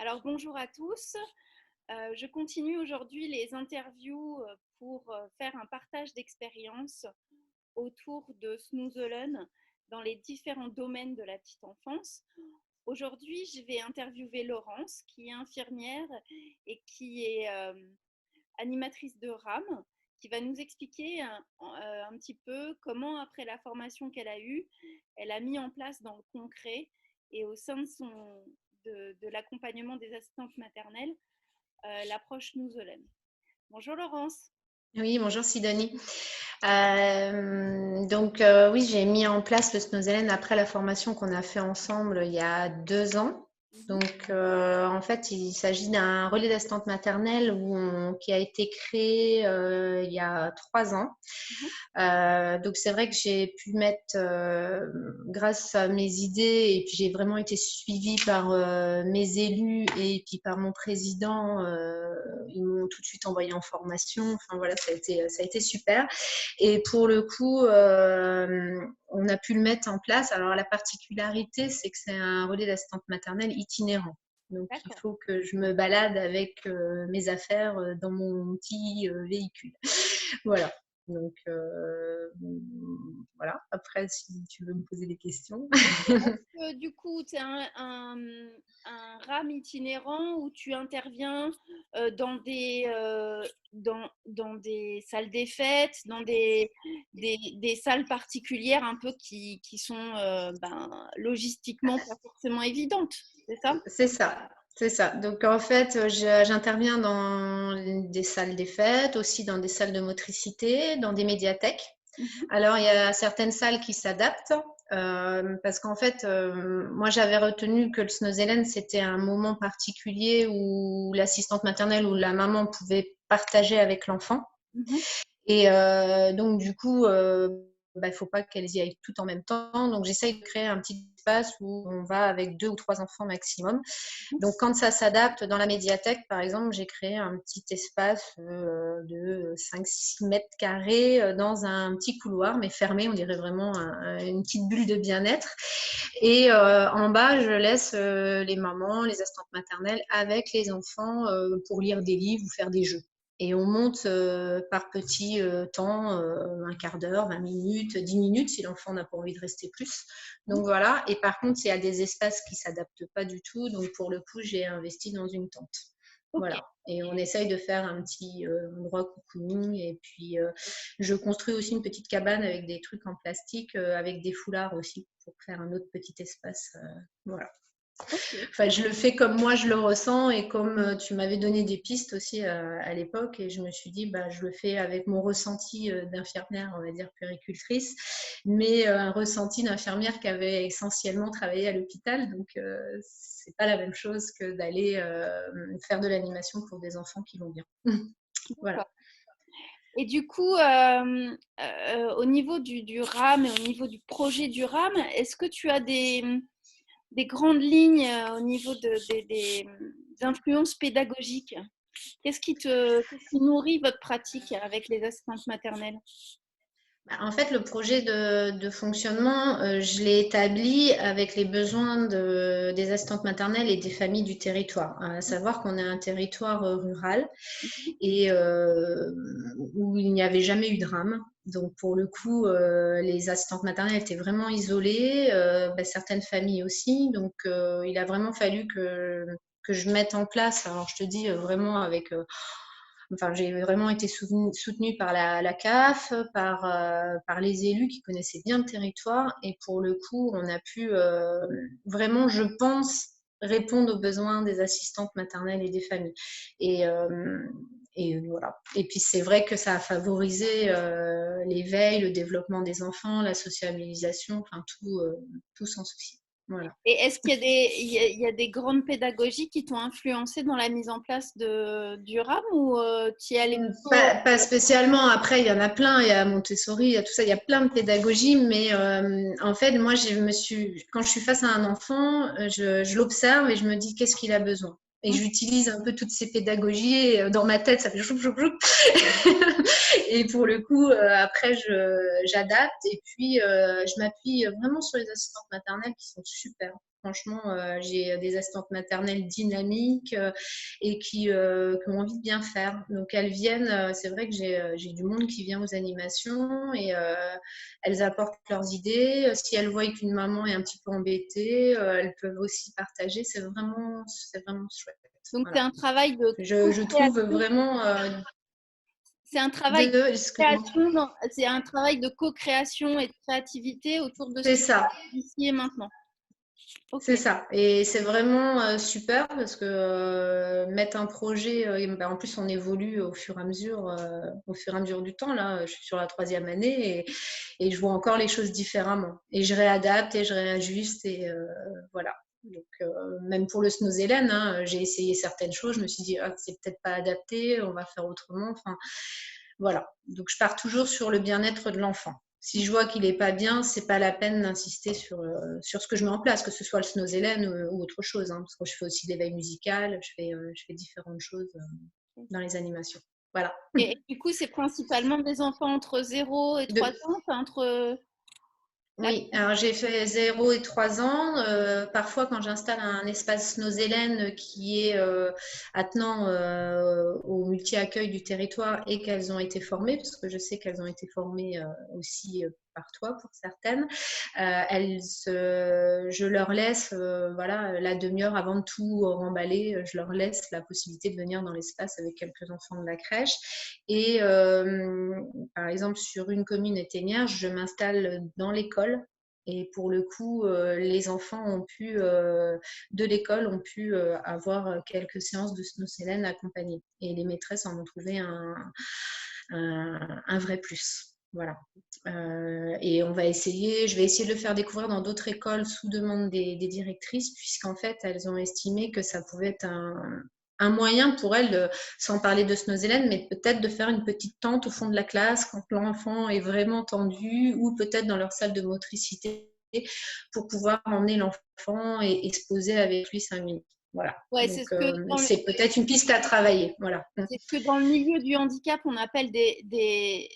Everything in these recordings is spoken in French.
Alors bonjour à tous. Je continue aujourd'hui les interviews pour faire un partage d'expériences autour de Snoezelen dans les différents domaines de la petite enfance. Aujourd'hui, je vais interviewer Laurence, qui est infirmière et qui est animatrice de RAM, qui va nous expliquer un petit peu comment, après la formation qu'elle a eue, elle a mis en place dans le concret et au sein de l'accompagnement des assistantes maternelles l'approche Nouzolène. Bonjour Laurence. Oui, bonjour Sidonie. Oui, j'ai mis en place le Snozellen après la formation qu'on a fait ensemble il y a 2 ans. Mhm. En fait, il s'agit d'un relais d'assistante maternelle qui a été créé il y a 3 ans. Mhm. C'est vrai que j'ai pu mettre, grâce à mes idées, et puis j'ai vraiment été suivie par mes élus et puis par mon président. Ils m'ont tout de suite envoyé en formation. Enfin voilà, ça a été super. Et pour le coup, on a pu le mettre en place. Alors la particularité, c'est que c'est un relais d'assistante maternelle itinérant. Donc il D'accord. faut que je me balade avec mes affaires dans mon petit véhicule. Voilà. Donc voilà. Après, si tu veux me poser des questions. Du coup, tu es un RAM itinérant où tu interviens dans des salles des fêtes, dans des salles particulières un peu qui sont logistiquement pas forcément évidentes, c'est ça? C'est ça. C'est ça. Donc en fait, j'interviens dans des salles des fêtes, aussi dans des salles de motricité, dans des médiathèques. Mhm. Alors, il y a certaines salles qui s'adaptent parce qu'en fait, moi, j'avais retenu que le Snozelen, c'était un moment particulier où l'assistante maternelle ou la maman pouvait partager avec l'enfant. Mhm. Et du coup, il faut pas qu'elles y aillent toutes en même temps. Donc, j'essaye de créer un petit espace où on va avec 2 ou 3 enfants maximum. Donc, quand ça s'adapte dans la médiathèque, par exemple, j'ai créé un petit espace de 5-6 mètres carrés dans un petit couloir, mais fermé, on dirait vraiment une petite bulle de bien-être. Et en bas, je laisse les mamans, les assistantes maternelles avec les enfants pour lire des livres ou faire des jeux. Et on monte par petits temps, un quart d'heure, 20 minutes, 10 minutes si l'enfant n'a pas envie de rester plus. Donc voilà. Et par contre, il y a des espaces qui ne s'adaptent pas du tout. Donc pour le coup, j'ai investi dans une tente. Ok. Voilà. Et on essaye de faire un petit endroit cocooning. Et puis, je construis aussi une petite cabane avec des trucs en plastique, avec des foulards aussi, pour faire un autre petit espace. Voilà. Ok. Enfin, je le fais comme moi je le ressens et comme tu m'avais donné des pistes aussi à l'époque, et je me suis dit bah je le fais avec mon ressenti d'infirmière, on va dire puéricultrice, mais un ressenti d'infirmière qui avait essentiellement travaillé à l'hôpital, donc c'est pas la même chose que d'aller faire de l'animation pour des enfants qui vont bien. Voilà. D'accord. Et du coup, au niveau du RAM et au niveau du projet du RAM, est-ce que tu as des grandes lignes au niveau des influences pédagogiques? Qu'est-ce qui nourrit votre pratique avec les assistantes maternelles? Bah, en fait, le projet de fonctionnement, je l'ai établi avec les besoins des assistantes maternelles et des familles du territoire. À savoir qu'on est un territoire rural et où il n'y avait jamais eu de drame. Donc, pour le coup, les assistantes maternelles étaient vraiment isolées, certaines familles aussi. Donc, il a vraiment fallu que je mette en place, alors je te dis vraiment avec enfin, j'ai vraiment été soutenue par la CAF, par les élus qui connaissaient bien le territoire. Et pour le coup, on a pu vraiment, je pense, répondre aux besoins des assistantes maternelles et des familles. Et, euh, et voilà. Et puis, c'est vrai que ça a favorisé l'éveil, le développement des enfants, la sociabilisation, enfin, tout sans souci. Voilà. Et est-ce qu'il y a il y a des grandes pédagogies qui t'ont influencé dans la mise en place du RAM ou tu y allais plutôt... Pas spécialement. Après, il y en a plein. Il y a Montessori, il y a tout ça. Il y a plein de pédagogies. Mais en fait, moi, quand je suis face à un enfant, je l'observe et je me dis qu'est-ce qu'il a besoin. Et j'utilise un peu toutes ces pédagogies. Et dans ma tête, ça fait choup, choup, choup. Et pour le coup, après, j'adapte. Et puis, je m'appuie vraiment sur les assistantes maternelles qui sont super. Franchement, j'ai des assistantes maternelles dynamiques et qui ont envie de bien faire. Donc, elles viennent, c'est vrai que j'ai du monde qui vient aux animations et elles apportent leurs idées. Si elles voient qu'une maman est un petit peu embêtée, elles peuvent aussi partager. C'est vraiment chouette. Donc, c'est Voilà. un travail de Je trouve co-création. vraiment C'est un travail de excuse-moi. création, c'est un travail de co-création et de créativité autour de ce C'est qui se ça. passe ici et maintenant. Ok. C'est ça. Et c'est vraiment super parce que mettre un projet, en plus on évolue au fur et à mesure du temps. Là, je suis sur la 3e année et je vois encore les choses différemment. Et je réadapte et je réajuste et voilà. Donc, même pour le Snozelen, hein, j'ai essayé certaines choses. Je me suis dit, ah, c'est peut-être pas adapté, on va faire autrement. Enfin, voilà. Donc, je pars toujours sur le bien-être de l'enfant. Si je vois qu'il n'est pas bien, c'est pas la peine d'insister sur ce que je mets en place, que ce soit le Snozelen ou autre chose. Hein, parce que je fais aussi de l'éveil musical, je fais différentes choses dans les animations. Voilà. Et du coup, c'est principalement des enfants entre 0 et 3 De, ans, enfin, entre... Oui, alors j'ai fait 0 et 3 ans. Parfois, quand j'installe un espace Snozelen qui est attenant au multi-accueil du territoire et qu'elles ont été formées, parce que je sais qu'elles ont été formées aussi par toi pour certaines, je leur laisse voilà, la demi-heure avant de tout remballer, je leur laisse la possibilité de venir dans l'espace avec quelques enfants de la crèche. Et par exemple, sur une commune éténière, je m'installe dans l'école. Et pour le coup, les enfants de l'école ont pu avoir quelques séances de Snowselen accompagnées. Et les maîtresses en ont trouvé un vrai plus. Voilà. Et je vais essayer de le faire découvrir dans d'autres écoles sous demande des directrices, puisqu'en fait, elles ont estimé que ça pouvait être un moyen pour elles, sans parler de Snowselen, mais peut-être de faire une petite tente au fond de la classe quand l'enfant est vraiment tendu, ou peut-être dans leur salle de motricité pour pouvoir emmener l'enfant et se poser avec lui 5 minutes. Voilà. Ouais, Donc, c'est peut-être une piste à travailler. Voilà. c'est ce que dans le milieu du handicap, on appelle des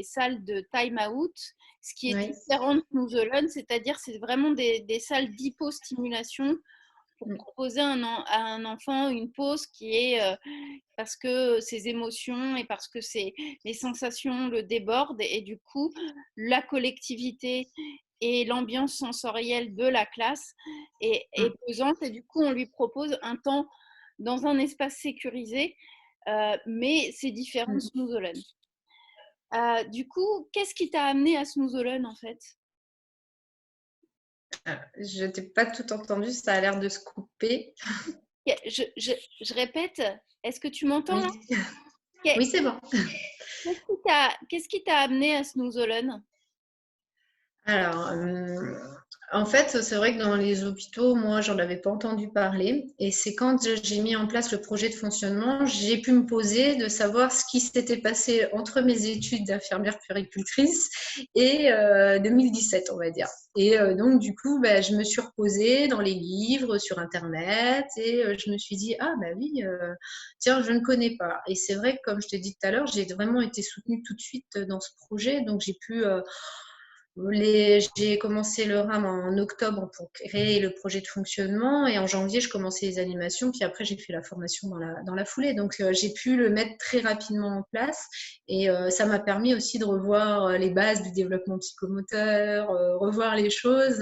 salles de time-out, ce qui est Oui. différent de Snoozelun, c'est-à-dire c'est vraiment des salles d'hypostimulation pour proposer à un enfant une pause qui est parce que ses émotions et parce que les sensations le débordent et du coup la collectivité et l'ambiance sensorielle de la classe est pesante et du coup on lui propose un temps dans un espace sécurisé, mais c'est différent de Snoozelun. Du coup, qu'est-ce qui t'a amené à Snoozelun en fait? Je t'ai pas tout entendu, ça a l'air de se couper. Je répète, est-ce que tu m'entends Oui, là? oui, c'est bon. Qu'est-ce qui t'a amené à Snoozelun? Alors, en fait, c'est vrai que dans les hôpitaux, moi, j'en avais pas entendu parler. Et c'est quand j'ai mis en place le projet de fonctionnement, j'ai pu me poser de savoir ce qui s'était passé entre mes études d'infirmière puéricultrice et 2017, on va dire. Et donc, du coup, bah, je me suis reposée dans les livres, sur Internet, et je me suis dit, ah, bah oui, tiens, je ne connais pas. Et c'est vrai que, comme je te dis tout à l'heure, j'ai vraiment été soutenue tout de suite dans ce projet. Donc, j'ai pu... j'ai commencé le RAM en octobre pour créer le projet de fonctionnement et en janvier, je commençais les animations. Puis après, j'ai fait la formation dans la foulée. Donc, j'ai pu le mettre très rapidement en place et ça m'a permis aussi de revoir les bases du développement psychomoteur, revoir les choses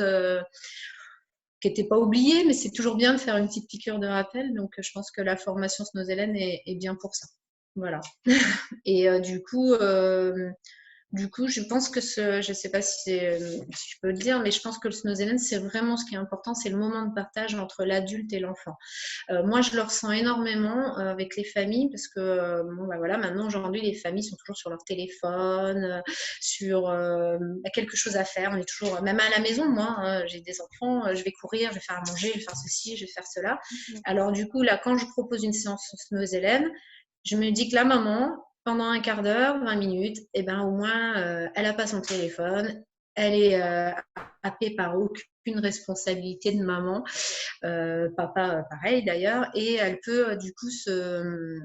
qui n'étaient pas oubliées, mais c'est toujours bien de faire une petite piqûre de rappel. Donc, je pense que la formation Snowselen est bien pour ça. Voilà. Et du coup, je pense que je ne sais pas si je peux le dire, mais je pense que le Snowselen, c'est vraiment ce qui est important, c'est le moment de partage entre l'adulte et l'enfant. Moi, je le ressens énormément avec les familles parce que, bon, bah voilà, maintenant, aujourd'hui, les familles sont toujours sur leur téléphone, sur quelque chose à faire. On est toujours, même à la maison, moi, hein, j'ai des enfants, je vais courir, je vais faire à manger, je vais faire ceci, je vais faire cela. Alors, du coup, là, quand je propose une séance Snowselen, je me dis que la maman, pendant un quart d'heure, 20 minutes, eh ben, au moins, elle n'a pas son téléphone, elle est happée par aucune responsabilité de maman, papa pareil d'ailleurs, et elle peut du coup se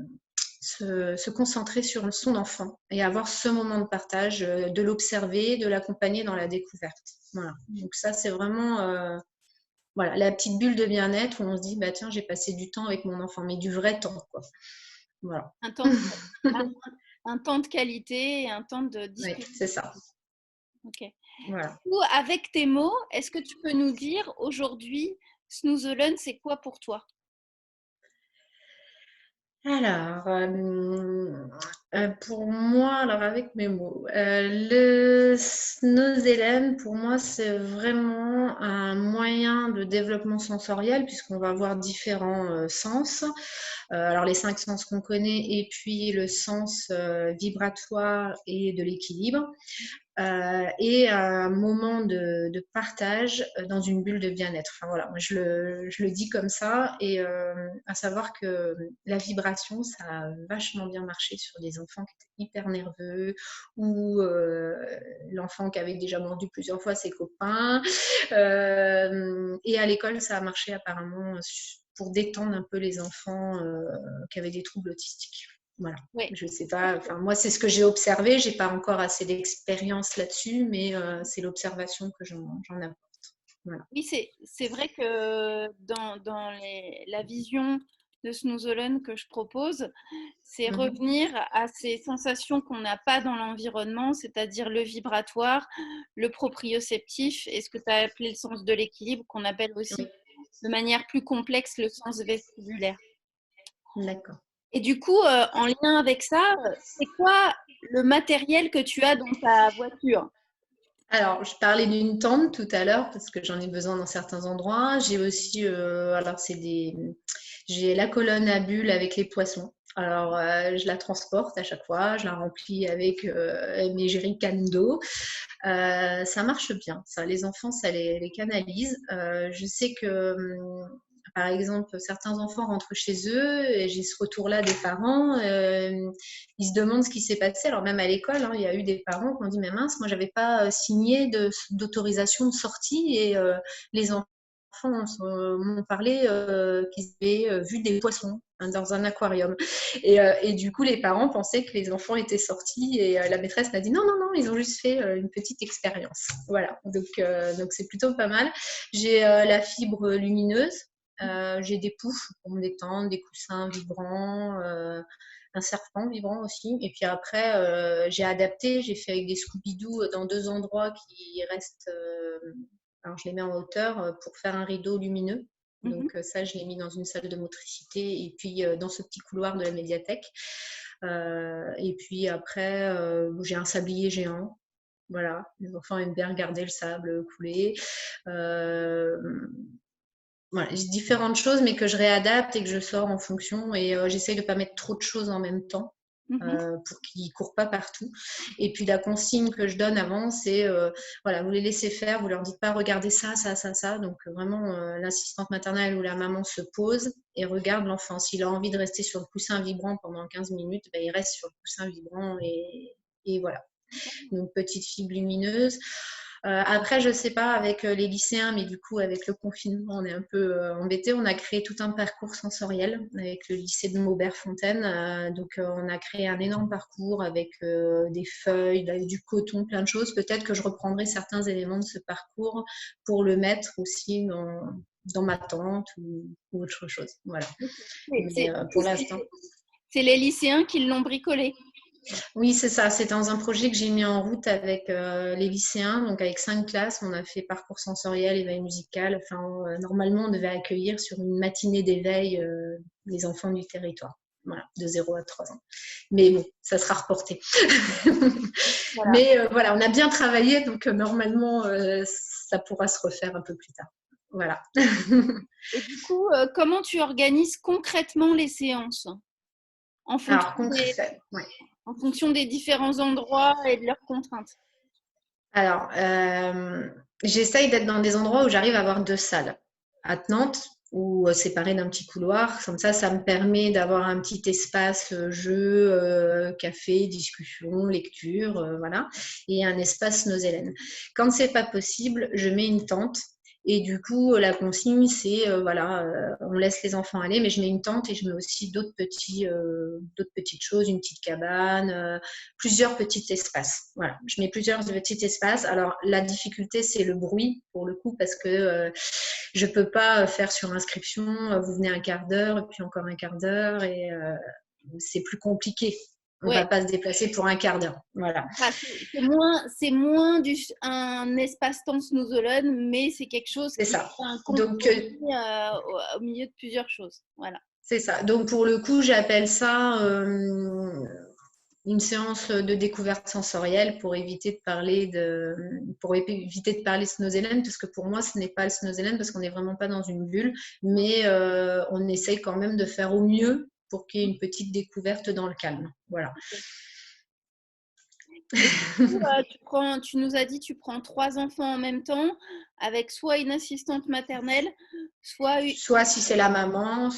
concentrer sur son enfant et avoir ce moment de partage, de l'observer, de l'accompagner dans la découverte. Voilà. Donc ça, c'est vraiment Voilà, la petite bulle de bien-être où on se dit, bah tiens, j'ai passé du temps avec mon enfant, mais du vrai temps, quoi. Voilà. Un temps de, un, un temps de qualité et un temps de Oui, disponibilité. c'est ça. Ok. Voilà. Ou avec tes mots, est-ce que tu peux nous dire aujourd'hui, Snooze Alone, c'est quoi pour toi? Alors, pour moi, alors avec mes mots, le Snozellen, pour moi, c'est vraiment un moyen de développement sensoriel puisqu'on va avoir différents sens. Alors, les 5 sens qu'on connaît et puis le sens vibratoire et de l'équilibre. Et un moment de partage dans une bulle de bien-être. Enfin voilà, moi je le dis comme ça, et à savoir que la vibration, ça a vachement bien marché sur des enfants qui étaient hyper nerveux, ou l'enfant qui avait déjà mordu plusieurs fois ses copains. Et à l'école, ça a marché apparemment pour détendre un peu les enfants qui avaient des troubles autistiques. Voilà. Oui. Je sais pas, enfin moi c'est ce que j'ai observé, j'ai pas encore assez d'expérience là-dessus, mais c'est l'observation que j'en apporte. Voilà. Oui, c'est vrai que dans la vision de Snooze Alone que je propose, c'est Mhm. revenir à ces sensations qu'on n'a pas dans l'environnement, c'est-à-dire le vibratoire, le proprioceptif et ce que tu as appelé le sens de l'équilibre, qu'on appelle Oui, aussi de manière plus complexe le sens vestibulaire. d'accord. Et du coup, en lien avec ça, c'est quoi le matériel que tu as dans ta voiture? Alors, je parlais d'une tente tout à l'heure parce que j'en ai besoin dans certains endroits. J'ai aussi, alors j'ai la colonne à bulles avec les poissons. Alors, je la transporte à chaque fois, je la remplis avec mes jerrycans d'eau. Ça marche bien, ça. Les enfants, ça les canalise. Je sais que, par exemple, certains enfants rentrent chez eux et j'ai ce retour-là des parents. Ils se demandent ce qui s'est passé. Alors même à l'école, hein, il y a eu des parents qui ont dit, mais mince, moi, j'avais pas signé d'autorisation de sortie, et les enfants m'ont parlé qu'ils avaient vu des poissons, hein, dans un aquarium. Et du coup, les parents pensaient que les enfants étaient sortis, et la maîtresse m'a dit non, non, non, ils ont juste fait une petite expérience. Voilà, donc c'est plutôt pas mal. J'ai la fibre lumineuse, j'ai des poufs pour me détendre, des coussins vibrants, un serpent vibrant aussi. Et puis après, j'ai adapté, j'ai fait avec des Scooby-Doo dans 2 endroits qui restent. Alors, je les mets en hauteur pour faire un rideau lumineux. Mhm. Donc ça, je l'ai mis dans une salle de motricité et puis dans ce petit couloir de la médiathèque. Et puis après, j'ai un sablier géant. Voilà, les enfants aiment bien regarder le sable couler. Euh, voilà, j'ai différentes choses, mais que je réadapte et que je sors en fonction. Et j'essaye de ne pas mettre trop de choses en même temps Mhm. pour qu'ils ne courent pas partout. Et puis la consigne que je donne avant, c'est voilà, vous les laissez faire, vous leur dites pas regardez ça, ça, ça, ça. Donc vraiment, l'assistante maternelle ou la maman se pose et regarde l'enfant. S'il a envie de rester sur le coussin vibrant pendant 15 minutes, ben, il reste sur le coussin vibrant, et voilà. Donc petite fibre lumineuse. Après, je sais pas avec les lycéens, mais du coup, avec le confinement, on est un peu embêtés. On a créé tout un parcours sensoriel avec le lycée de Maubert-Fontaine. Donc, on a créé un énorme parcours avec des feuilles, du coton, plein de choses. Peut-être que je reprendrai certains éléments de ce parcours pour le mettre aussi dans ma tente ou autre chose. Voilà. Mais Du coup, pour l'instant. c'est les lycéens qui l'ont bricolé. Oui, c'est ça. C'est dans un projet que j'ai mis en route avec les lycéens, donc avec 5 classes. On a fait parcours sensoriel, éveil musical. Enfin, normalement, on devait accueillir sur une matinée d'éveil les enfants du territoire. Voilà, de 0 à 3 ans. Mais bon, ça sera reporté. Voilà. Mais voilà, on a bien travaillé, donc normalement, ça pourra se refaire un peu plus tard. Voilà. Et du coup, comment tu organises concrètement les séances en fonction Alors, des, concret, ouais. en fonction des différents endroits et de leurs contraintes? Alors, j'essaye d'être dans des endroits où j'arrive à avoir 2 salles attenantes ou séparées d'un petit couloir. Comme ça me permet d'avoir un petit espace jeu, café, discussion, lecture, voilà, et un espace Snozellen. Quand c'est pas possible, je mets une tente Et du coup, la consigne, c'est voilà, on laisse les enfants aller, mais je mets une tente et je mets aussi d'autres petites choses, une petite cabane, plusieurs petits espaces. Voilà, je mets plusieurs petits espaces. Alors, la difficulté, c'est le bruit, pour le coup, parce que je peux pas faire sur inscription, vous venez un quart d'heure, et puis encore un quart d'heure, et c'est plus compliqué. On ne Ouais. va pas se déplacer pour un quart d'heure. Voilà. Ah, c'est moins un espace-temps Snoozelen, mais c'est quelque chose C'est qui est ça. un Donc, compromis au milieu de plusieurs choses. Voilà. c'est ça. Donc, pour le coup, j'appelle ça une séance de découverte sensorielle pour éviter de parler Snowzealand, parce que pour moi, ce n'est pas le Snowzealand, parce qu'on n'est vraiment pas dans une bulle, mais on essaye quand même de faire au mieux pour qu'il y ait une petite découverte dans le calme. Voilà. Et du coup, tu nous as dit, tu prends 3 enfants en même temps, avec soit une assistante maternelle, Soit si c'est la maman,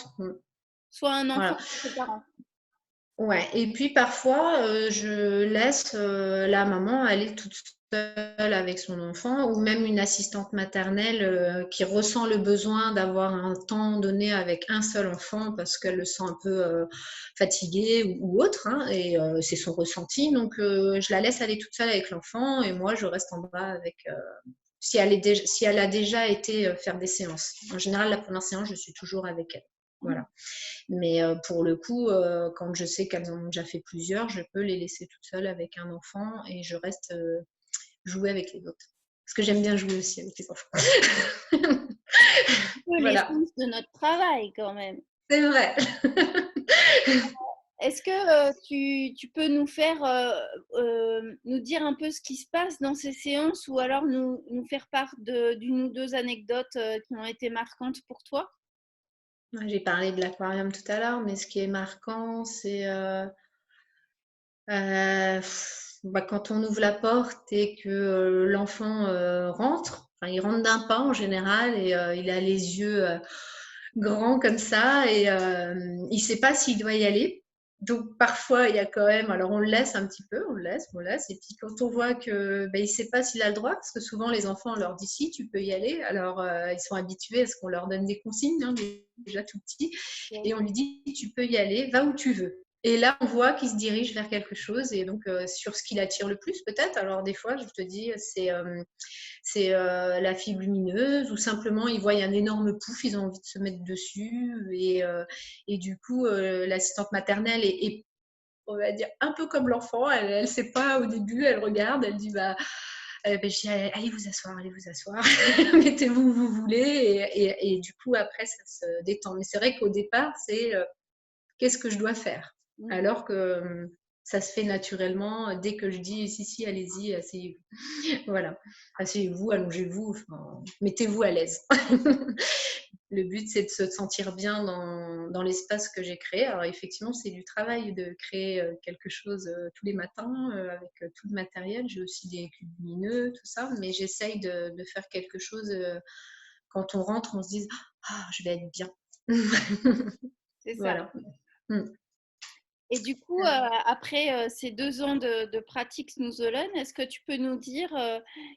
soit un enfant voilà. et ses parents. Ouais, et puis parfois, je laisse la maman aller toute seule avec son enfant, ou même une assistante maternelle qui ressent le besoin d'avoir un temps donné avec un seul enfant parce qu'elle le sent un peu fatigué ou autre, hein, et c'est son ressenti. Donc, je la laisse aller toute seule avec l'enfant et moi, je reste en bas avec, si elle a déjà été faire des séances. En général, la première séance, je suis toujours avec elle. Voilà. Mais pour le coup, quand je sais qu'elles en ont déjà fait plusieurs, je peux les laisser toutes seules avec un enfant et je reste jouer avec les autres. Parce que j'aime bien jouer aussi avec les enfants. C'est Voilà, l'essence de notre travail quand même. c'est vrai. Est-ce que tu peux nous dire un peu ce qui se passe dans ces séances ou alors nous faire part d'une ou deux anecdotes qui ont été marquantes pour toi? J'ai parlé de l'aquarium tout à l'heure, mais ce qui est marquant, c'est quand on ouvre la porte et que l'enfant rentre, enfin, il rentre d'un pas en général et il a les yeux grands comme ça et il ne sait pas s'il doit y aller. Donc parfois il y a quand même, alors on le laisse un petit peu, on le laisse, et puis quand on voit que il ne sait pas s'il a le droit, parce que souvent les enfants on leur dit si tu peux y aller, alors ils sont habitués à ce qu'on leur donne des consignes, hein, déjà tout petits, et on lui dit tu peux y aller, va où tu veux. Et là, on voit qu'il se dirige vers quelque chose et donc sur ce qui l'attire le plus peut-être. Alors des fois, je te dis, c'est la fibre lumineuse ou simplement ils voient un énorme pouf, ils ont envie de se mettre dessus et du coup, l'assistante maternelle est, on va dire, un peu comme l'enfant. Elle ne sait pas au début, elle regarde, elle dit je dis, allez vous asseoir, mettez-vous où vous voulez et du coup après ça se détend. Mais c'est vrai qu'au départ, c'est qu'est-ce que je dois faire? Alors que ça se fait naturellement dès que je dis si, allez-y, asseyez-vous. Voilà, asseyez-vous, allongez-vous, enfin, mettez-vous à l'aise. Le but, c'est de se sentir bien dans l'espace que j'ai créé. Alors, effectivement, c'est du travail de créer quelque chose tous les matins avec tout le matériel. J'ai aussi des cubes lumineux, tout ça, mais j'essaye de faire quelque chose. Quand on rentre, on se dise ah, je vais être bien. C'est ça. Voilà. Mm. Et du coup, après ces 2 ans de pratique Snoozelen, est-ce que tu peux nous dire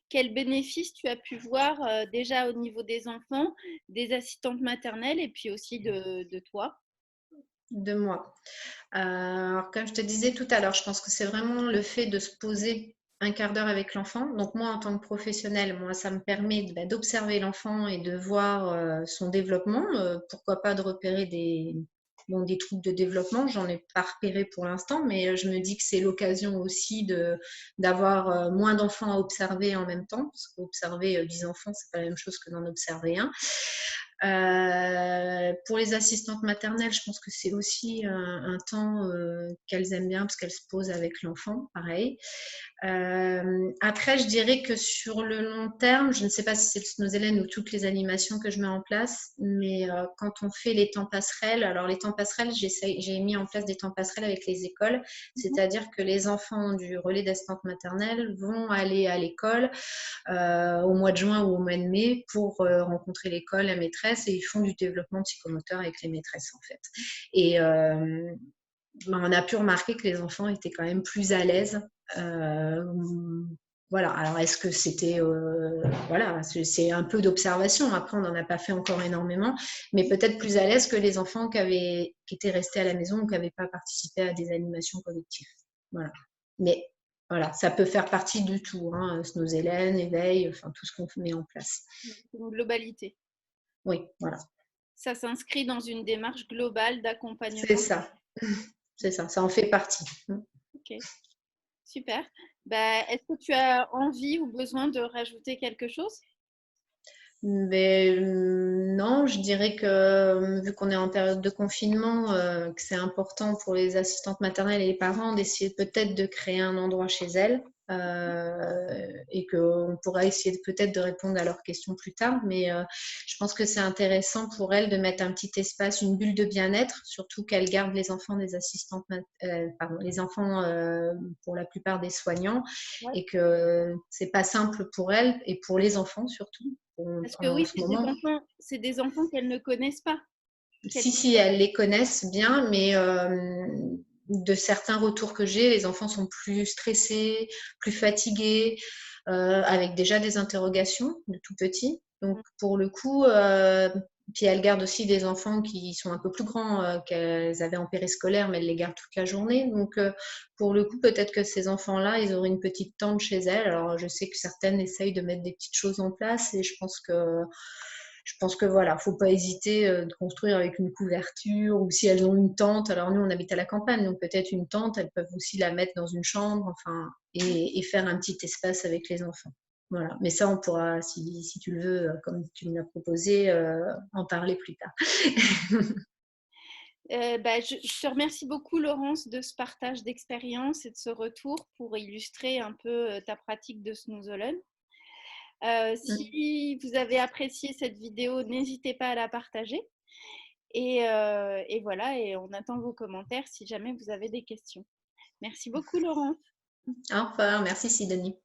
quels bénéfices tu as pu voir déjà au niveau des enfants, des assistantes maternelles et puis aussi de toi? De moi. Alors, comme je te disais tout à l'heure, je pense que c'est vraiment le fait de se poser un quart d'heure avec l'enfant. Donc moi, en tant que professionnelle, moi, ça me permet d'observer l'enfant et de voir son développement. Pourquoi pas de repérer des troubles de développement. J'en ai pas repéré pour l'instant, mais je me dis que c'est l'occasion aussi d'avoir moins d'enfants à observer en même temps, parce qu'observer 10 enfants, c'est pas la même chose que d'en observer un. Pour les assistantes maternelles, je pense que c'est aussi un temps qu'elles aiment bien parce qu'elles se posent avec l'enfant, pareil. Après, je dirais que sur le long terme, je ne sais pas si c'est le Snoozelen ou toutes les animations que je mets en place, mais quand on fait les temps passerelles, alors les temps passerelles, j'ai mis en place des temps passerelles avec les écoles, c'est-à-dire que les enfants du relais d'assistante maternelle vont aller à l'école au mois de juin ou au mois de mai pour rencontrer l'école, la maîtresse, et ils font du développement psychomoteur avec les maîtresses en fait. Et on a pu remarquer que les enfants étaient quand même plus à l'aise voilà. Alors, est-ce que c'était, voilà, c'est un peu d'observation. Après, on n'en a pas fait encore énormément, mais peut-être plus à l'aise que les enfants qui étaient restés à la maison ou qui n'avaient pas participé à des animations collectives. Voilà. Mais voilà, ça peut faire partie du tout, hein, Snow Hélène, éveil, enfin tout ce qu'on met en place. Une globalité. Oui, voilà. Ça s'inscrit dans une démarche globale C'est d'accompagnement. ça. C'est ça, ça en fait partie. Ok, super. Bah, est-ce que tu as envie ou besoin de rajouter quelque chose? Mais non, je dirais que vu qu'on est en période de confinement, que c'est important pour les assistantes maternelles et les parents d'essayer peut-être de créer un endroit chez elles et qu'on pourra essayer peut-être de répondre à leurs questions plus tard. Mais je pense que c'est intéressant pour elles de mettre un petit espace, une bulle de bien-être, surtout qu'elles gardent les enfants des assistantes, pardon, les enfants pour la plupart des soignants Ouais. et que c'est pas simple pour elles et pour les enfants surtout Parce que en oui, ce moment. c'est des enfants qu'elles ne connaissent pas. Si, elles les connaissent bien, mais de certains retours que j'ai, les enfants sont plus stressés, plus fatigués, avec déjà des interrogations de tout petit. Donc, pour le coup, puis elles gardent aussi des enfants qui sont un peu plus grands qu'elles avaient en périscolaire, mais elles les gardent toute la journée. Donc, pour le coup, peut-être que ces enfants-là, ils auraient une petite tente chez elles. Alors, je sais que certaines essayent de mettre des petites choses en place et je pense que voilà, faut pas hésiter de construire avec une couverture ou si elles ont une tente. Alors nous, on habite à la campagne, donc peut-être une tente, elles peuvent aussi la mettre dans une chambre, enfin, et faire un petit espace avec les enfants. Voilà. Mais ça, on pourra, si tu le veux, comme tu me l'as proposé, en parler plus tard. Bah, je te remercie beaucoup, Laurence, de ce partage d'expérience et de ce retour pour illustrer un peu ta pratique de Snoozelen. Si vous avez apprécié cette vidéo, n'hésitez pas à la partager. Et voilà, et on attend vos commentaires si jamais vous avez des questions. Merci beaucoup, Laurence. Au revoir, merci Sidonie.